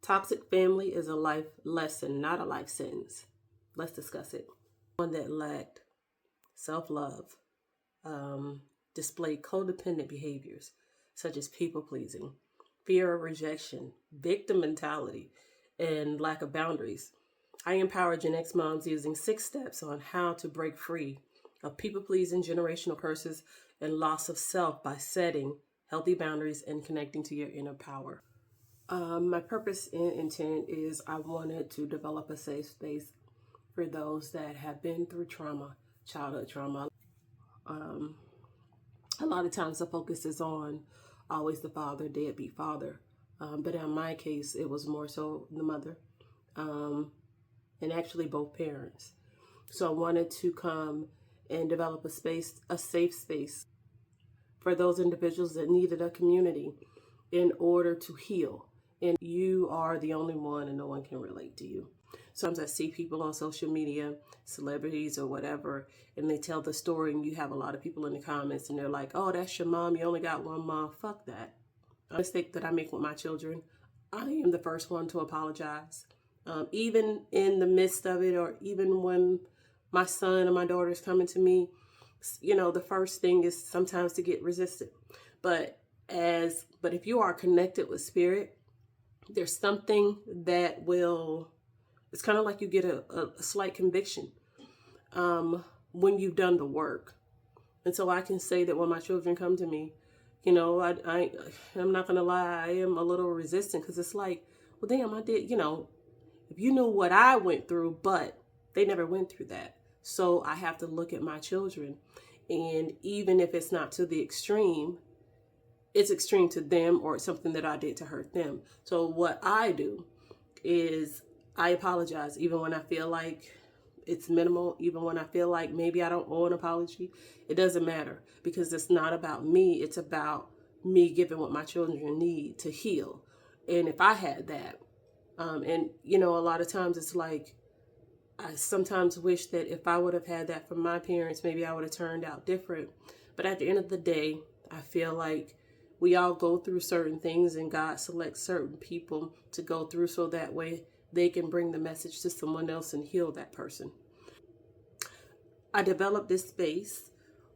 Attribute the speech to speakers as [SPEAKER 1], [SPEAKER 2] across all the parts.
[SPEAKER 1] Toxic family is a life lesson, not a life sentence. Let's discuss it. One that lacked self-love, displayed codependent behaviors such as people pleasing, fear of rejection, victim mentality, and lack of boundaries. I empower Gen X moms using 6 steps on how to break free of people pleasing, generational curses, and loss of self by setting healthy boundaries and connecting to your inner power. My purpose and intent is I wanted to develop a safe space for those that have been through trauma, childhood trauma. A lot of times the focus is on always the father, deadbeat father. But in my case, it was more so the mother, and actually both parents. So I wanted to come and develop a safe space for those individuals that needed a community in order to heal. And you are the only one and no one can relate to you. Sometimes I see people on social media, celebrities or whatever, and they tell the story and you have a lot of people in the comments and they're like, oh, that's your mom. You only got one mom. Fuck that. A mistake that I make with my children, I am the first one to apologize. Even in the midst of it, or even when my son and my daughter is coming to me, the first thing is sometimes to get resistant. But if you are connected with spirit, there's something that it's kind of like you get a slight conviction when you've done the work. And so I can say that when my children come to me, I'm not going to lie, I am a little resistant because it's like, well, damn, I did, if you knew what I went through, but they never went through that. So I have to look at my children. And even if it's not to the extreme, it's extreme to them or it's something that I did to hurt them. So what I do is I apologize even when I feel like it's minimal, even when I feel like maybe I don't owe an apology. It doesn't matter because it's not about me. It's about me giving what my children need to heal. And if I had that, a lot of times it's like, I sometimes wish that if I would have had that from my parents, maybe I would have turned out different. But at the end of the day, I feel like we all go through certain things and God selects certain people to go through so that way they can bring the message to someone else and heal that person. I developed this space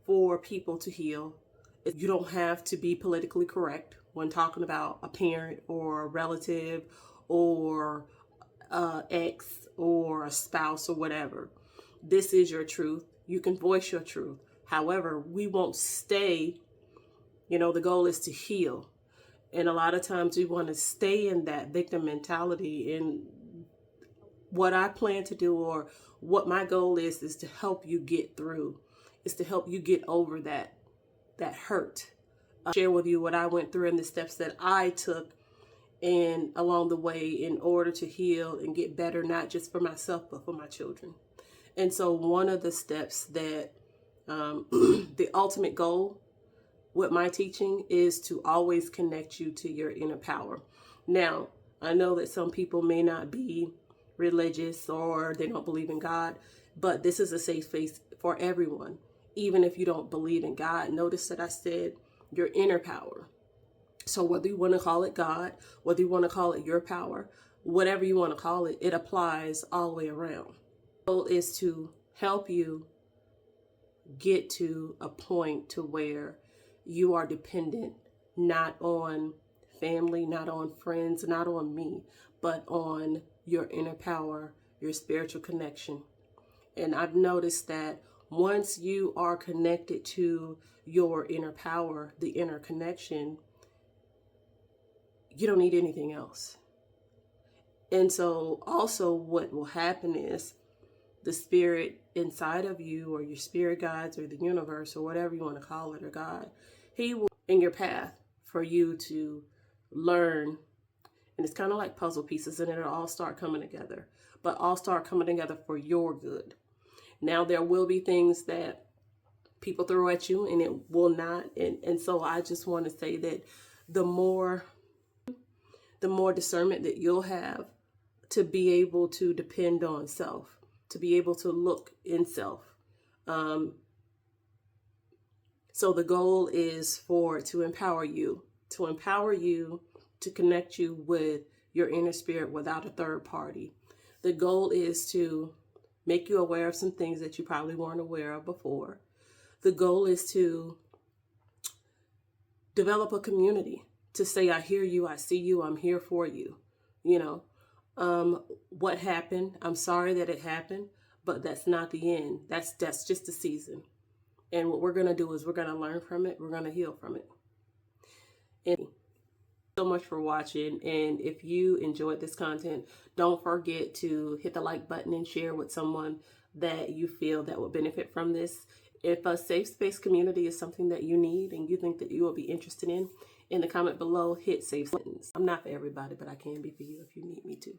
[SPEAKER 1] for people to heal. You don't have to be politically correct when talking about a parent or a relative or ex or a spouse or whatever. This is your truth. You can voice your truth. However, we won't stay. The goal is to heal. And a lot of times we want to stay in that victim mentality. And what I plan to do, or what my goal is to help you get through, is to help you get over that hurt. Share with you what I went through and the steps that I took and along the way in order to heal and get better, not just for myself, but for my children. And so one of the steps that the ultimate goal with my teaching is to always connect you to your inner power. Now, I know that some people may not be religious or they don't believe in God, but this is a safe space for everyone. Even if you don't believe in God, notice that I said your inner power. So whether you want to call it God, whether you want to call it your power, whatever you want to call it, it applies all the way around. The goal is to help you get to a point to where you are dependent not on family, not on friends, not on me, but on your inner power, your spiritual connection. And I've noticed that once you are connected to your inner power, the inner connection, you don't need anything else. And so also what will happen is the spirit inside of you, or your spirit guides, or the universe, or whatever you want to call it, or God, he will in your path for you to learn. And it's kind of like puzzle pieces, and it'll all start coming together, but all start coming together for your good. Now, there will be things that people throw at you and it will not. And so I just want to say that the more discernment that you'll have to be able to depend on self, to be able to look in self. So the goal is to empower you to connect you with your inner spirit without a third party. The goal is to make you aware of some things that you probably weren't aware of before. The goal is to develop a community, to say, I hear you, I see you, I'm here for you. You know, what happened, I'm sorry that it happened, but that's not the end. That's just a season. And what we're going to do is we're going to learn from it. We're going to heal from it. And so much for watching. And if you enjoyed this content, don't forget to hit the like button and share with someone that you feel that will benefit from this. If a safe space community is something that you need and you think that you will be interested in the comment below, hit save sentence. I'm not for everybody, but I can be for you if you need me to.